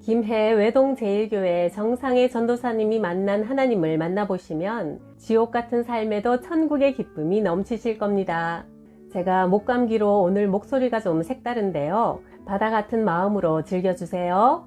김해 외동제일교회 정상의 전도사님이 만난 하나님을 만나보시면 지옥 같은 삶에도 천국의 기쁨이 넘치실 겁니다. 제가 목감기로 오늘 목소리가 좀 색다른데요. 바다 같은 마음으로 즐겨주세요.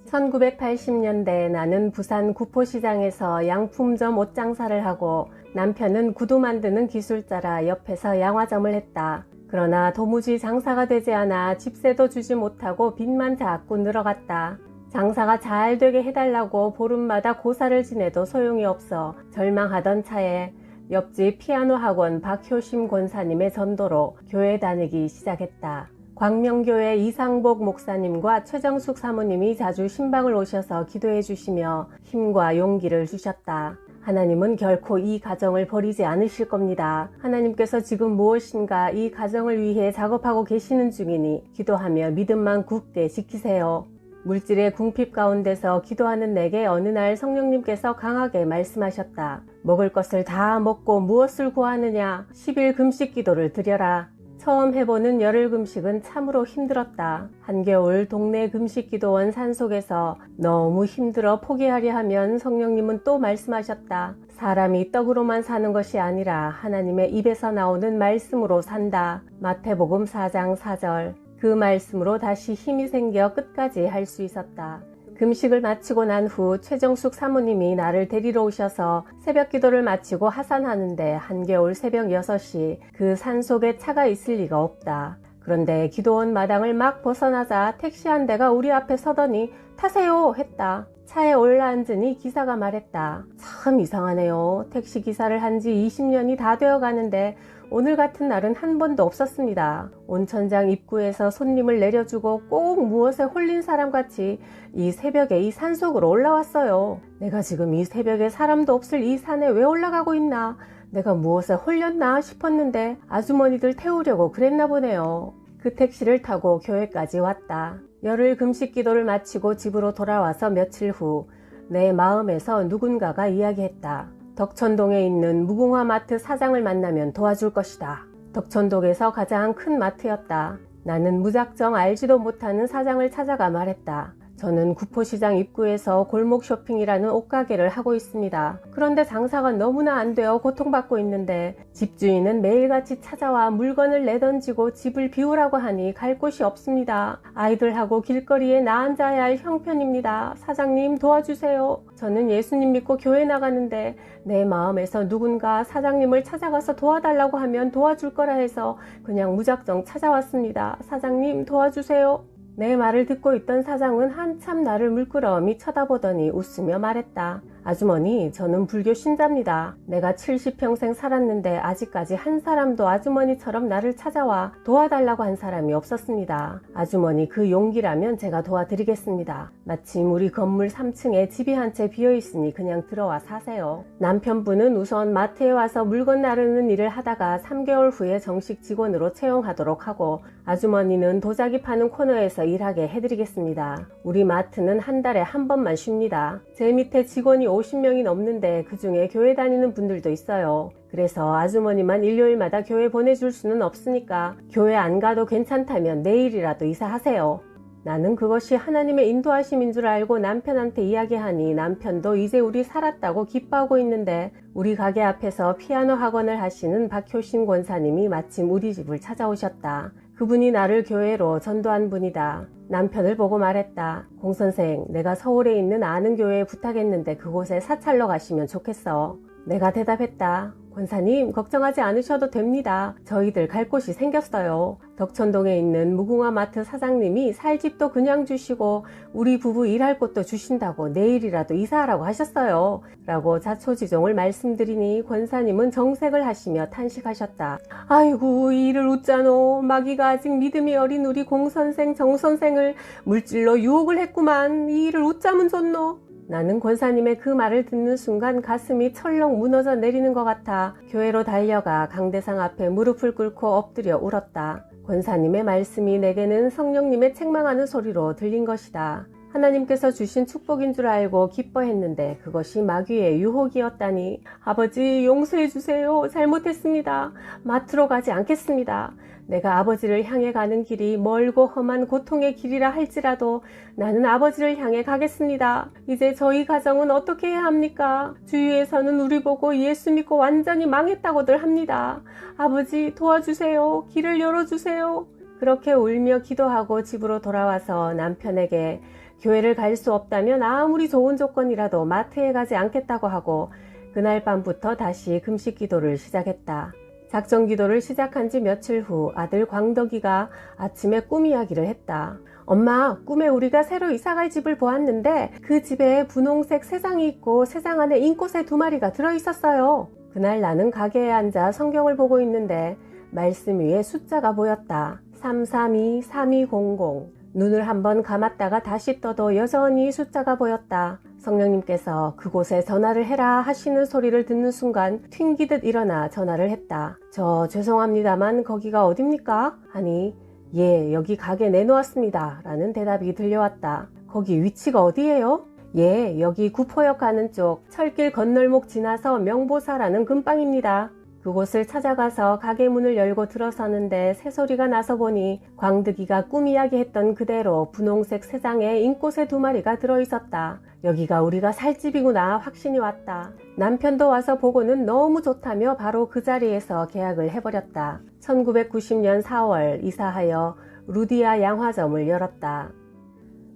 1980년대 나는 부산 구포시장에서 양품점 옷장사를 하고 남편은 구두 만드는 기술자라 옆에서 양화점을 했다. 그러나 도무지 장사가 되지 않아 집세도 주지 못하고 빚만 자꾸 늘어갔다. 장사가 잘 되게 해달라고 보름마다 고사를 지내도 소용이 없어 절망하던 차에 옆집 피아노 학원 박효심 권사님의 전도로 교회 다니기 시작했다. 광명교회 이상복 목사님과 최정숙 사모님이 자주 신방을 오셔서 기도해 주시며 힘과 용기를 주셨다. 하나님은 결코 이 가정을 버리지 않으실 겁니다. 하나님께서 지금 무엇인가 이 가정을 위해 작업하고 계시는 중이니 기도하며 믿음만 굳게 지키세요. 물질의 궁핍 가운데서 기도하는 내게 어느 날 성령님께서 강하게 말씀하셨다. 먹을 것을 다 먹고 무엇을 구하느냐? 10일 금식 기도를 드려라. 처음 해보는 열흘 금식은 참으로 힘들었다. 한겨울 동네 금식기도원 산속에서 너무 힘들어 포기하려 하면 성령님은 또 말씀하셨다. 사람이 떡으로만 사는 것이 아니라 하나님의 입에서 나오는 말씀으로 산다. 마태복음 4장 4절. 그 말씀으로 다시 힘이 생겨 끝까지 할 수 있었다. 금식을 마치고 난 후 최정숙 사모님이 나를 데리러 오셔서 새벽 기도를 마치고 하산하는데 한겨울 새벽 6시 그 산속에 차가 있을 리가 없다. 그런데 기도원 마당을 막 벗어나자 택시 한 대가 우리 앞에 서더니 타세요 했다. 차에 올라앉으니 기사가 말했다. 참 이상하네요. 택시 기사를 한 지 20년이 다 되어 가는데 오늘 같은 날은 한 번도 없었습니다. 온천장 입구에서 손님을 내려주고 꼭 무엇에 홀린 사람같이 이 새벽에 이 산속으로 올라왔어요. 내가 지금 이 새벽에 사람도 없을 이 산에 왜 올라가고 있나? 내가 무엇에 홀렸나 싶었는데 아주머니들 태우려고 그랬나 보네요. 그 택시를 타고 교회까지 왔다. 열흘 금식 기도를 마치고 집으로 돌아와서 며칠 후 내 마음에서 누군가가 이야기했다. 덕천동에 있는 무궁화 마트 사장을 만나면 도와줄 것이다. 덕천동에서 가장 큰 마트였다. 나는 무작정 알지도 못하는 사장을 찾아가 말했다. 저는 구포시장 입구에서 골목 쇼핑이라는 옷가게를 하고 있습니다. 그런데 장사가 너무나 안 되어 고통받고 있는데 집주인은 매일같이 찾아와 물건을 내던지고 집을 비우라고 하니 갈 곳이 없습니다. 아이들하고 길거리에 나 앉아야 할 형편입니다. 사장님 도와주세요. 저는 예수님 믿고 교회 나가는데 내 마음에서 누군가 사장님을 찾아가서 도와달라고 하면 도와줄 거라 해서 그냥 무작정 찾아왔습니다. 사장님 도와주세요. 내 말을 듣고 있던 사장은 한참 나를 물끄러미 쳐다보더니 웃으며 말했다. 아주머니, 저는 불교 신자입니다. 내가 70평생 살았는데 아직까지 한 사람도 아주머니처럼 나를 찾아와 도와달라고 한 사람이 없었습니다. 아주머니 그 용기라면 제가 도와드리겠습니다. 마침 우리 건물 3층에 집이 한 채 비어있으니 그냥 들어와 사세요. 남편분은 우선 마트에 와서 물건 나르는 일을 하다가 3개월 후에 정식 직원으로 채용하도록 하고 아주머니는 도자기 파는 코너에서 일하게 해드리겠습니다. 우리 마트는 한 달에 한 번만 쉽니다. 제 밑에 직원이 50명이 넘는데 그 중에 교회 다니는 분들도 있어요. 그래서 아주머니만 일요일마다 교회 보내줄 수는 없으니까 교회 안 가도 괜찮다면 내일이라도 이사하세요. 나는 그것이 하나님의 인도하심인 줄 알고 남편한테 이야기하니 남편도 이제 우리 살았다고 기뻐하고 있는데 우리 가게 앞에서 피아노 학원을 하시는 박효신 권사님이 마침 우리 집을 찾아오셨다. 그분이 나를 교회로 전도한 분이다. 남편을 보고 말했다. 공선생, 내가 서울에 있는 아는 교회에 부탁했는데 그곳에 사찰로 가시면 좋겠어. 내가 대답했다. 권사님, 걱정하지 않으셔도 됩니다. 저희들 갈 곳이 생겼어요. 덕천동에 있는 무궁화 마트 사장님이 살 집도 그냥 주시고 우리 부부 일할 곳도 주신다고 내일이라도 이사하라고 하셨어요. 라고 자초지종을 말씀드리니 권사님은 정색을 하시며 탄식하셨다. 아이고, 이 일을 웃자노. 마귀가 아직 믿음이 어린 우리 공선생 정선생을 물질로 유혹을 했구만. 이 일을 웃자면 좋노. 나는 권사님의 그 말을 듣는 순간 가슴이 철렁 무너져 내리는 것 같아 교회로 달려가 강대상 앞에 무릎을 꿇고 엎드려 울었다. 권사님의 말씀이 내게는 성령님의 책망하는 소리로 들린 것이다. 하나님께서 주신 축복인 줄 알고 기뻐했는데 그것이 마귀의 유혹이었다니. 아버지 용서해 주세요. 잘못했습니다. 마트로 가지 않겠습니다. 내가 아버지를 향해 가는 길이 멀고 험한 고통의 길이라 할지라도 나는 아버지를 향해 가겠습니다. 이제 저희 가정은 어떻게 해야 합니까? 주위에서는 우리 보고 예수 믿고 완전히 망했다고들 합니다. 아버지 도와주세요. 길을 열어주세요. 그렇게 울며 기도하고 집으로 돌아와서 남편에게 교회를 갈 수 없다면 아무리 좋은 조건이라도 마트에 가지 않겠다고 하고 그날 밤부터 다시 금식 기도를 시작했다. 작정 기도를 시작한 지 며칠 후 아들 광덕이가 아침에 꿈 이야기를 했다. 엄마, 꿈에 우리가 새로 이사갈 집을 보았는데 그 집에 분홍색 새장이 있고 새장 안에 인꽃새 2마리가 들어있었어요. 그날 나는 가게에 앉아 성경을 보고 있는데 말씀 위에 숫자가 보였다. 332-3200. 눈을 한번 감았다가 다시 떠도 여전히 숫자가 보였다. 성령님께서 그곳에 전화를 해라 하시는 소리를 듣는 순간 튕기듯 일어나 전화를 했다. 저 죄송합니다만 거기가 어딥니까? 아니, 예, 여기 가게 내놓았습니다. 라는 대답이 들려왔다. 거기 위치가 어디예요? 예, 여기 구포역 가는 쪽 철길 건널목 지나서 명보사라는 근방입니다. 그곳을 찾아가서 가게 문을 열고 들어서는데 새소리가 나서 보니 광득이가 꿈 이야기했던 그대로 분홍색 새장에 인꽃새 2마리가 들어있었다. 여기가 우리가 살 집이구나 확신이 왔다. 남편도 와서 보고는 너무 좋다며 바로 그 자리에서 계약을 해버렸다. 1990년 4월 이사하여 루디아 양화점을 열었다.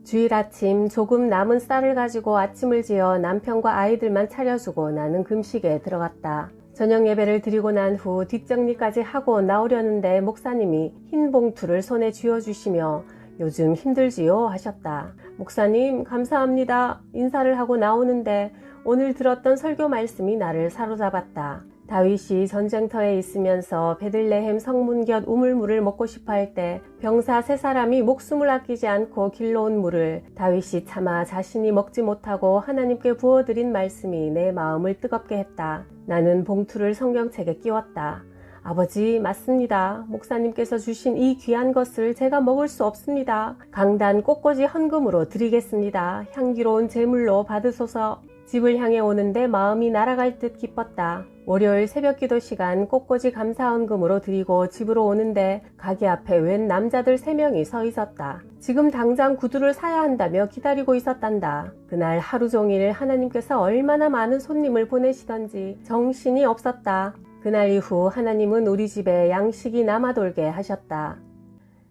주일 아침 조금 남은 쌀을 가지고 아침을 지어 남편과 아이들만 차려주고 나는 금식에 들어갔다. 저녁 예배를 드리고 난 후 뒷정리까지 하고 나오려는데 목사님이 흰 봉투를 손에 쥐어주시며 요즘 힘들지요? 하셨다. 목사님 감사합니다. 인사를 하고 나오는데 오늘 들었던 설교 말씀이 나를 사로잡았다. 다윗이 전쟁터에 있으면서 베들레헴 성문 곁 우물물을 먹고 싶어 할 때 병사 3사람이 목숨을 아끼지 않고 길러온 물을 다윗이 차마 자신이 먹지 못하고 하나님께 부어드린 말씀이 내 마음을 뜨겁게 했다. 나는 봉투를 성경책에 끼웠다. 아버지 맞습니다. 목사님께서 주신 이 귀한 것을 제가 먹을 수 없습니다. 강단 꽃꽂이 헌금으로 드리겠습니다. 향기로운 제물로 받으소서. 집을 향해 오는데 마음이 날아갈 듯 기뻤다. 월요일 새벽기도 시간 꽃꽂이 감사헌금으로 드리고 집으로 오는데 가게 앞에 웬 남자들 3명이 서 있었다. 지금 당장 구두를 사야 한다며 기다리고 있었단다. 그날 하루 종일 하나님께서 얼마나 많은 손님을 보내시던지 정신이 없었다. 그날 이후 하나님은 우리 집에 양식이 남아돌게 하셨다.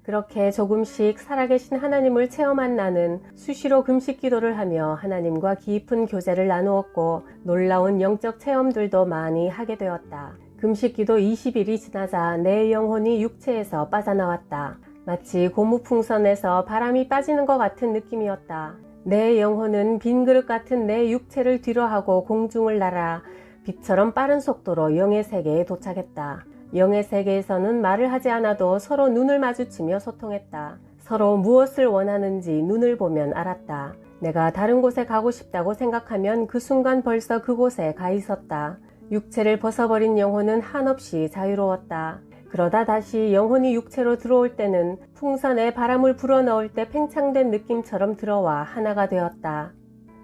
그렇게 조금씩 살아계신 하나님을 체험한 나는 수시로 금식 기도를 하며 하나님과 깊은 교제를 나누었고 놀라운 영적 체험들도 많이 하게 되었다. 금식 기도 20일이 지나자 내 영혼이 육체에서 빠져나왔다. 마치 고무풍선에서 바람이 빠지는 것 같은 느낌이었다. 내 영혼은 빈 그릇 같은 내 육체를 뒤로하고 공중을 날아 빛처럼 빠른 속도로 영의 세계에 도착했다. 영의 세계에서는 말을 하지 않아도 서로 눈을 마주치며 소통했다. 서로 무엇을 원하는지 눈을 보면 알았다. 내가 다른 곳에 가고 싶다고 생각하면 그 순간 벌써 그곳에 가 있었다. 육체를 벗어버린 영혼은 한없이 자유로웠다. 그러다 다시 영혼이 육체로 들어올 때는 풍선에 바람을 불어넣을 때 팽창된 느낌처럼 들어와 하나가 되었다.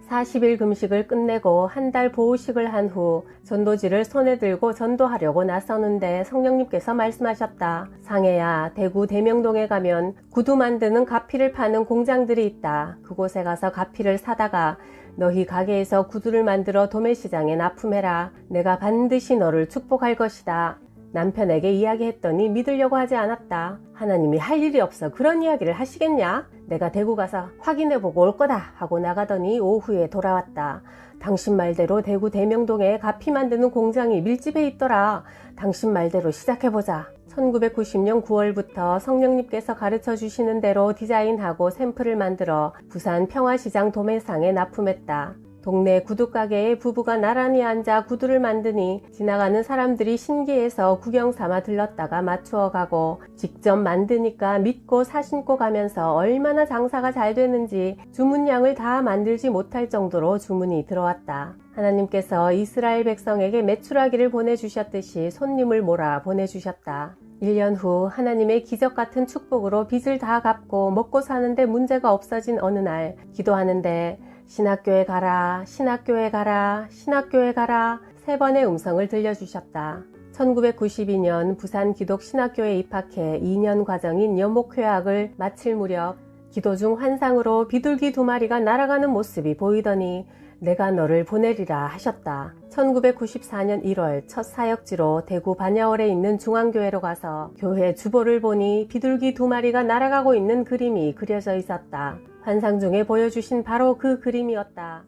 40일 금식을 끝내고 한 달 보호식을 한 후 전도지를 손에 들고 전도하려고 나서는데 성령님께서 말씀하셨다. 상해야, 대구 대명동에 가면 구두 만드는 가피를 파는 공장들이 있다. 그곳에 가서 가피를 사다가 너희 가게에서 구두를 만들어 도매시장에 납품해라. 내가 반드시 너를 축복할 것이다. 남편에게 이야기했더니 믿으려고 하지 않았다. 하나님이 할 일이 없어 그런 이야기를 하시겠냐? 내가 대구 가서 확인해보고 올 거다 하고 나가더니 오후에 돌아왔다. 당신 말대로 대구 대명동에 가피 만드는 공장이 밀집해 있더라. 당신 말대로 시작해보자. 1990년 9월부터 성령님께서 가르쳐 주시는 대로 디자인하고 샘플을 만들어 부산 평화시장 도매상에 납품했다. 동네 구두가게에 부부가 나란히 앉아 구두를 만드니 지나가는 사람들이 신기해서 구경 삼아 들렀다가 맞추어 가고 직접 만드니까 믿고 사신고 가면서 얼마나 장사가 잘 되는지 주문량을 다 만들지 못할 정도로 주문이 들어왔다. 하나님께서 이스라엘 백성에게 메추라기를 보내주셨듯이 손님을 몰아 보내주셨다. 1년 후 하나님의 기적 같은 축복으로 빚을 다 갚고 먹고 사는데 문제가 없어진 어느 날 기도하는데 신학교에 가라, 신학교에 가라, 신학교에 가라 3번의 음성을 들려주셨다. 1992년 부산 기독신학교에 입학해 2년 과정인 연목회학을 마칠 무렵 기도 중 환상으로 비둘기 2마리가 날아가는 모습이 보이더니 내가 너를 보내리라 하셨다. 1994년 1월 첫 사역지로 대구 반야월에 있는 중앙교회로 가서 교회 주보를 보니 비둘기 2마리가 날아가고 있는 그림이 그려져 있었다. 환상 중에 보여주신 바로 그 그림이었다.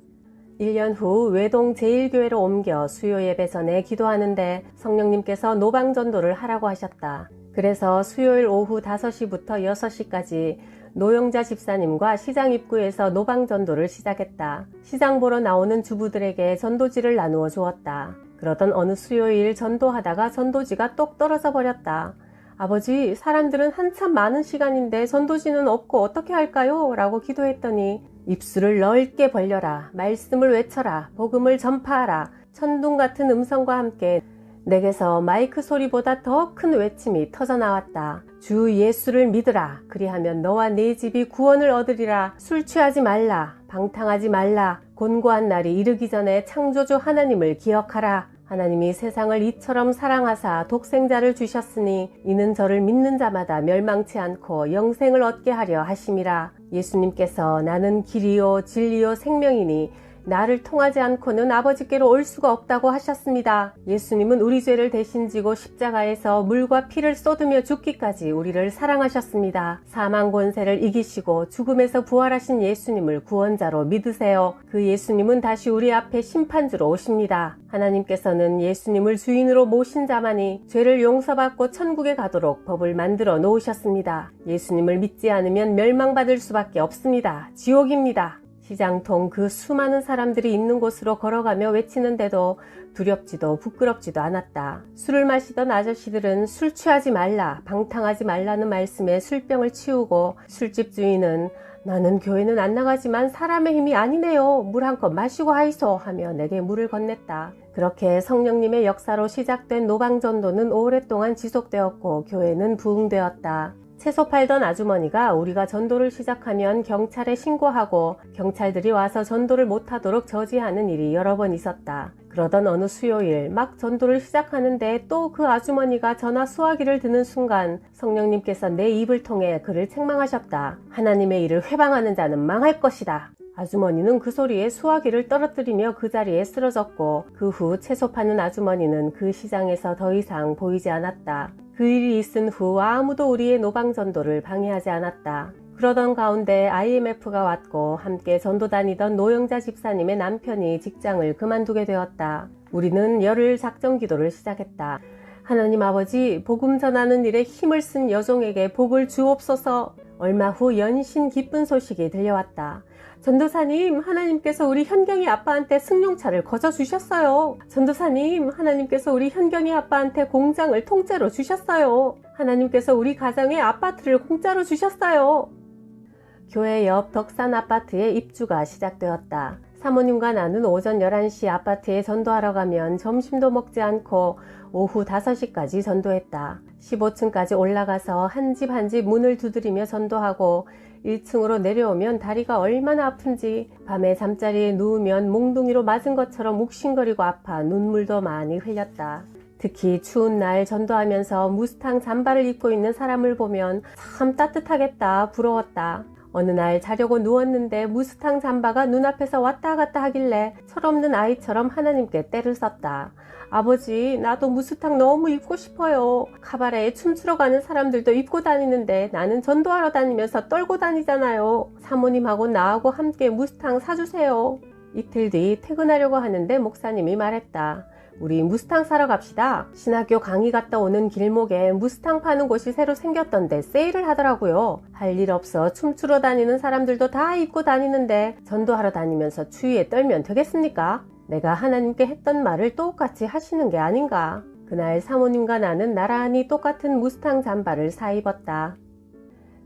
1년 후 외동 제1교회로 옮겨 수요 예배 전에 기도하는데 성령님께서 노방전도를 하라고 하셨다. 그래서 수요일 오후 5시부터 6시까지 노영자 집사님과 시장 입구에서 노방전도를 시작했다. 시장 보러 나오는 주부들에게 전도지를 나누어 주었다. 그러던 어느 수요일 전도하다가 전도지가 똑 떨어져 버렸다. 아버지, 사람들은 한참 많은 시간인데 전도지는 없고 어떻게 할까요? 라고 기도했더니 입술을 넓게 벌려라, 말씀을 외쳐라, 복음을 전파하라, 천둥 같은 음성과 함께 내게서 마이크 소리보다 더 큰 외침이 터져나왔다. 주 예수를 믿으라. 그리하면 너와 네 집이 구원을 얻으리라. 술 취하지 말라. 방탕하지 말라. 곤고한 날이 이르기 전에 창조주 하나님을 기억하라. 하나님이 세상을 이처럼 사랑하사 독생자를 주셨으니 이는 저를 믿는 자마다 멸망치 않고 영생을 얻게 하려 하심이라. 예수님께서 나는 길이요 진리요 생명이니 나를 통하지 않고는 아버지께로 올 수가 없다고 하셨습니다. 예수님은 우리 죄를 대신 지고 십자가에서 물과 피를 쏟으며 죽기까지 우리를 사랑하셨습니다. 사망 권세를 이기시고 죽음에서 부활하신 예수님을 구원자로 믿으세요. 그 예수님은 다시 우리 앞에 심판주로 오십니다. 하나님께서는 예수님을 주인으로 모신 자만이 죄를 용서받고 천국에 가도록 법을 만들어 놓으셨습니다. 예수님을 믿지 않으면 멸망받을 수밖에 없습니다. 지옥입니다. 시장통 그 수많은 사람들이 있는 곳으로 걸어가며 외치는데도 두렵지도 부끄럽지도 않았다. 술을 마시던 아저씨들은 술 취하지 말라, 방탕하지 말라는 말씀에 술병을 치우고 술집 주인은 나는 교회는 안 나가지만 사람의 힘이 아니네요. 물 한 컵 마시고 하이소 하며 내게 물을 건넸다. 그렇게 성령님의 역사로 시작된 노방전도는 오랫동안 지속되었고 교회는 부흥되었다. 채소 팔던 아주머니가 우리가 전도를 시작하면 경찰에 신고하고 경찰들이 와서 전도를 못하도록 저지하는 일이 여러 번 있었다. 그러던 어느 수요일 막 전도를 시작하는데 또 그 아주머니가 전화 수화기를 드는 순간 성령님께서 내 입을 통해 그를 책망하셨다. 하나님의 일을 회방하는 자는 망할 것이다. 아주머니는 그 소리에 수화기를 떨어뜨리며 그 자리에 쓰러졌고 그 후 채소 파는 아주머니는 그 시장에서 더 이상 보이지 않았다. 그 일이 있은 후 아무도 우리의 노방전도를 방해하지 않았다. 그러던 가운데 IMF가 왔고 함께 전도 다니던 노영자 집사님의 남편이 직장을 그만두게 되었다. 우리는 열흘 작정 기도를 시작했다. 하나님 아버지, 복음 전하는 일에 힘을 쓴 여종에게 복을 주옵소서. 얼마 후 연신 기쁜 소식이 들려왔다. 전도사님, 하나님께서 우리 현경이 아빠한테 승용차를 거저 주셨어요. 전도사님, 하나님께서 우리 현경이 아빠한테 공장을 통째로 주셨어요. 하나님께서 우리 가정에 아파트를 공짜로 주셨어요. 교회 옆 덕산 아파트에 입주가 시작되었다. 사모님과 나는 오전 11시 아파트에 전도하러 가면 점심도 먹지 않고 오후 5시까지 전도했다. 15층까지 올라가서 한 집 한 집 문을 두드리며 전도하고 1층으로 내려오면 다리가 얼마나 아픈지 밤에 잠자리에 누우면 몽둥이로 맞은 것처럼 욱신거리고 아파 눈물도 많이 흘렸다. 특히 추운 날 전도하면서 무스탕 잠바를 입고 있는 사람을 보면 참 따뜻하겠다, 부러웠다. 어느 날 자려고 누웠는데 무스탕 잠바가 눈앞에서 왔다 갔다 하길래 철없는 아이처럼 하나님께 떼를 썼다. 아버지, 나도 무스탕 너무 입고 싶어요. 카바레에 춤추러 가는 사람들도 입고 다니는데 나는 전도하러 다니면서 떨고 다니잖아요. 사모님하고 나하고 함께 무스탕 사주세요. 이틀 뒤 퇴근하려고 하는데 목사님이 말했다. 우리 무스탕 사러 갑시다. 신학교 강의 갔다 오는 길목에 무스탕 파는 곳이 새로 생겼던데 세일을 하더라고요. 할 일 없어 춤추러 다니는 사람들도 다 입고 다니는데 전도하러 다니면서 추위에 떨면 되겠습니까? 내가 하나님께 했던 말을 똑같이 하시는 게 아닌가. 그날 사모님과 나는 나란히 똑같은 무스탕 잠바를 사 입었다.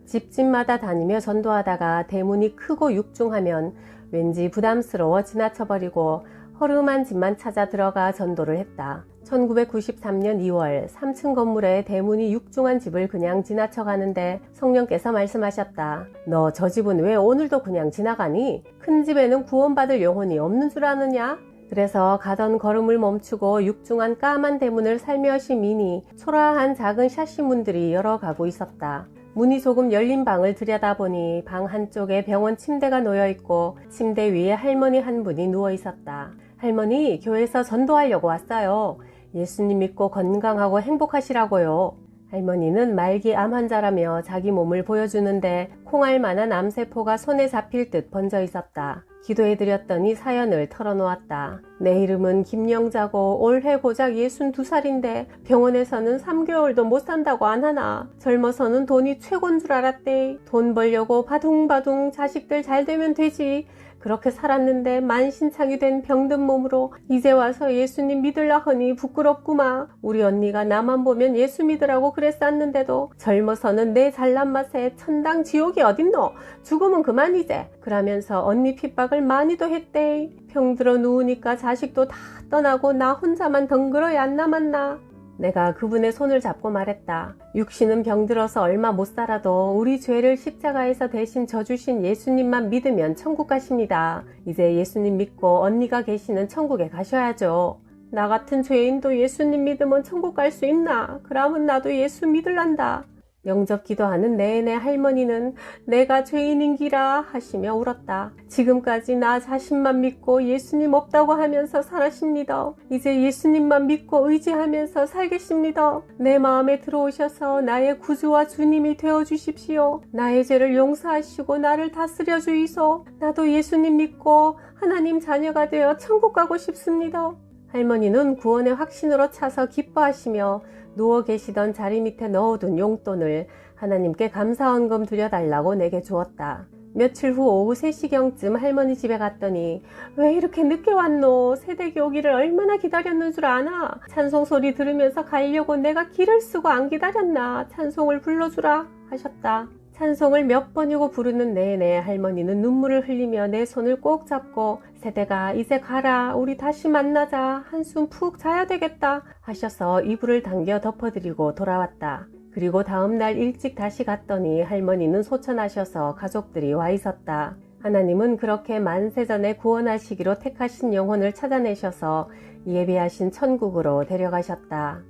집집마다 다니며 전도하다가 대문이 크고 육중하면 왠지 부담스러워 지나쳐버리고 허름한 집만 찾아 들어가 전도를 했다. 1993년 2월 3층 건물에 대문이 육중한 집을 그냥 지나쳐 가는데 성령께서 말씀하셨다. 너 저 집은 왜 오늘도 그냥 지나가니? 큰 집에는 구원받을 영혼이 없는 줄 아느냐? 그래서 가던 걸음을 멈추고 육중한 까만 대문을 살며시 미니 초라한 작은 샤시 문들이 열어가고 있었다. 문이 조금 열린 방을 들여다보니 방 한쪽에 병원 침대가 놓여있고 침대 위에 할머니 한 분이 누워있었다. 할머니, 교회에서 전도하려고 왔어요. 예수님 믿고 건강하고 행복하시라고요. 할머니는 말기 암 환자라며 자기 몸을 보여주는데 콩알만한 암세포가 손에 잡힐 듯 번져 있었다. 기도해드렸더니 사연을 털어놓았다. 내 이름은 김영자고 올해 고작 62살인데 병원에서는 3개월도 못 산다고 안 하나. 젊어서는 돈이 최고인 줄 알았대. 돈 벌려고 바둥바둥 자식들 잘 되면 되지. 그렇게 살았는데 만신창이 된 병든 몸으로 이제 와서 예수님 믿을라 하니 부끄럽구마. 우리 언니가 나만 보면 예수 믿으라고 그랬었는데도 젊어서는 내 잘난 맛에 천당 지옥이 어딨노? 죽으면 그만 이제. 그러면서 언니 핍박을 많이도 했대. 병들어 누우니까 자식도 다 떠나고 나 혼자만 덩그러이 안 남았나. 내가 그분의 손을 잡고 말했다. 육신은 병들어서 얼마 못 살아도 우리 죄를 십자가에서 대신 져주신 예수님만 믿으면 천국 가십니다. 이제 예수님 믿고 언니가 계시는 천국에 가셔야죠. 나 같은 죄인도 예수님 믿으면 천국 갈 수 있나? 그러면 나도 예수 믿을란다. 영접 기도하는 내내 할머니는 내가 죄인인기라 하시며 울었다. 지금까지 나 자신만 믿고 예수님 없다고 하면서 살았습니다. 이제 예수님만 믿고 의지하면서 살겠습니다. 내 마음에 들어오셔서 나의 구주와 주님이 되어주십시오. 나의 죄를 용서하시고 나를 다스려 주이소. 나도 예수님 믿고 하나님 자녀가 되어 천국 가고 싶습니다. 할머니는 구원의 확신으로 차서 기뻐하시며 누워 계시던 자리 밑에 넣어둔 용돈을 하나님께 감사헌금 드려달라고 내게 주었다. 며칠 후 오후 3시경쯤 할머니 집에 갔더니 왜 이렇게 늦게 왔노? 새댁이 오기를 얼마나 기다렸는 줄 아나? 찬송 소리 들으면서 가려고 내가 길을 쓰고 안 기다렸나? 찬송을 불러주라 하셨다. 찬송을 몇 번이고 부르는 내내 할머니는 눈물을 흘리며 내 손을 꼭 잡고 세대가 이제 가라, 우리 다시 만나자, 한숨 푹 자야 되겠다 하셔서 이불을 당겨 덮어드리고 돌아왔다. 그리고 다음날 일찍 다시 갔더니 할머니는 소천하셔서 가족들이 와 있었다. 하나님은 그렇게 만세전에 구원하시기로 택하신 영혼을 찾아내셔서 예비하신 천국으로 데려가셨다.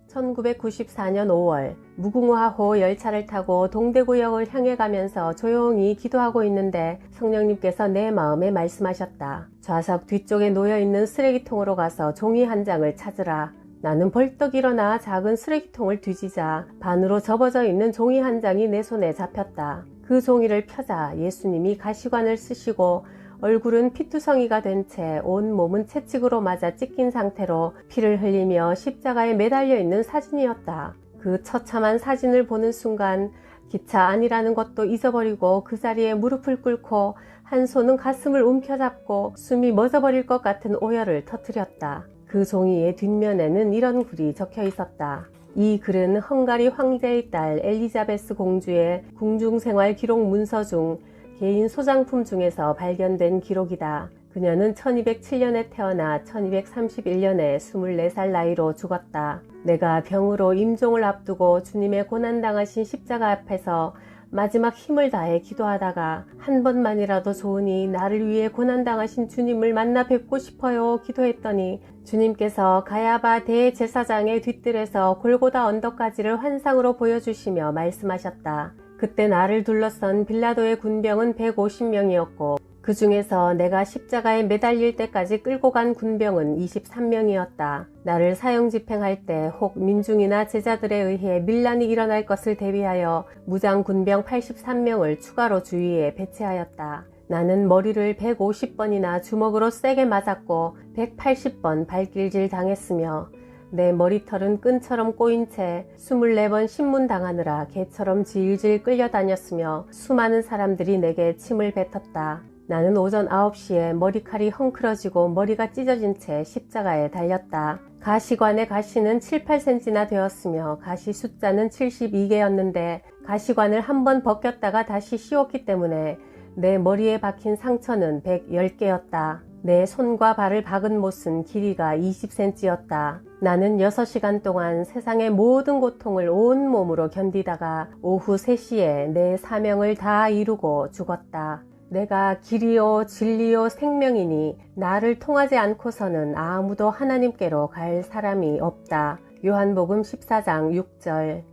1994년 5월 무궁화호 열차를 타고 동대구역을 향해 가면서 조용히 기도하고 있는데 성령님께서 내 마음에 말씀하셨다. 좌석 뒤쪽에 놓여있는 쓰레기통으로 가서 종이 한 장을 찾으라. 나는 벌떡 일어나 작은 쓰레기통을 뒤지자 반으로 접어져 있는 종이 한 장이 내 손에 잡혔다. 그 종이를 펴자 예수님이 가시관을 쓰시고 얼굴은 피투성이가 된 채 온 몸은 채찍으로 맞아 찢긴 상태로 피를 흘리며 십자가에 매달려 있는 사진이었다. 그 처참한 사진을 보는 순간 기차 안이라는 것도 잊어버리고 그 자리에 무릎을 꿇고 한 손은 가슴을 움켜잡고 숨이 멎어버릴 것 같은 오열을 터뜨렸다. 그 종이의 뒷면에는 이런 글이 적혀 있었다. 이 글은 헝가리 황제의 딸 엘리자베스 공주의 궁중생활 기록 문서 중 개인 소장품 중에서 발견된 기록이다. 그녀는 1207년에 태어나 1231년에 24살 나이로 죽었다. 내가 병으로 임종을 앞두고 주님의 고난당하신 십자가 앞에서 마지막 힘을 다해 기도하다가 한 번만이라도 좋으니 나를 위해 고난당하신 주님을 만나 뵙고 싶어요 기도했더니 주님께서 가야바 대제사장의 뒤뜰에서 골고다 언덕까지를 환상으로 보여주시며 말씀하셨다. 그때 나를 둘러싼 빌라도의 군병은 150명이었고 그 중에서 내가 십자가에 매달릴 때까지 끌고 간 군병은 23명이었다. 나를 사형 집행할 때 혹 민중이나 제자들에 의해 밀란이 일어날 것을 대비하여 무장 군병 83명을 추가로 주위에 배치하였다. 나는 머리를 150번이나 주먹으로 세게 맞았고 180번 발길질 당했으며 내 머리털은 끈처럼 꼬인 채 24번 신문당하느라 개처럼 질질 끌려다녔으며 수많은 사람들이 내게 침을 뱉었다. 나는 오전 9시에 머리칼이 헝클어지고 머리가 찢어진 채 십자가에 달렸다. 가시관의 가시는 7, 8cm나 되었으며 가시 숫자는 72개였는데 가시관을 한 번 벗겼다가 다시 씌웠기 때문에 내 머리에 박힌 상처는 110개였다. 내 손과 발을 박은 못은 길이가 20cm였다. 나는 6시간 동안 세상의 모든 고통을 온 몸으로 견디다가 오후 3시에 내 사명을 다 이루고 죽었다. 내가 길이요 진리요 생명이니 나를 통하지 않고서는 아무도 하나님께로 갈 사람이 없다. 요한복음 14장 6절.